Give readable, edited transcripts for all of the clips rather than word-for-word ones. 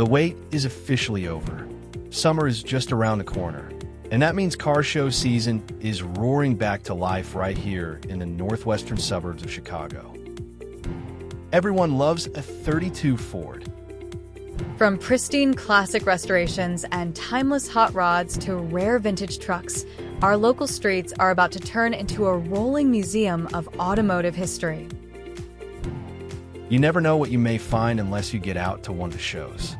The wait is officially over. Summer is just around the corner, and that means car show season is roaring back to life right here in the northwestern suburbs of Chicago. Everyone loves a 32 Ford. From pristine classic restorations and timeless hot rods to rare vintage trucks, our local streets are about to turn into a rolling museum of automotive history. You never know what you may find unless you get out to one of the shows.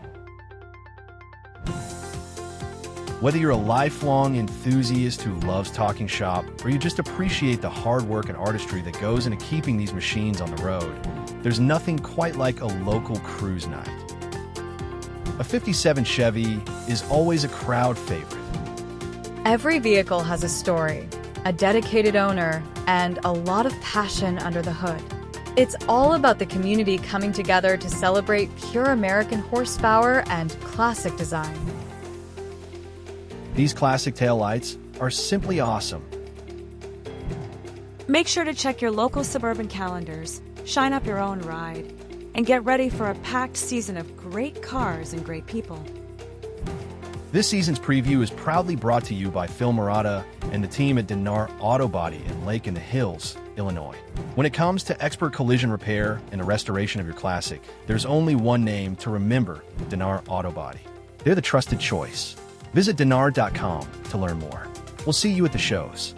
Whether you're a lifelong enthusiast who loves talking shop, or you just appreciate the hard work and artistry that goes into keeping these machines on the road, there's nothing quite like a local cruise night. A 57 Chevy is always a crowd favorite. Every vehicle has a story, a dedicated owner, and a lot of passion under the hood. It's all about the community coming together to celebrate pure American horsepower and classic design. These classic taillights are simply awesome. Make sure to check your local Suburban calendars, shine up your own ride, and get ready for a packed season of great cars and great people. This season's preview is proudly brought to you by Phil Murata and the team at DANRR Auto Body in Lake in the Hills, Illinois. When it comes to expert collision repair and the restoration of your classic, there's only one name to remember: DANRR Auto Body. They're the trusted choice. Visit DANRR.com to learn more. We'll see you at the shows.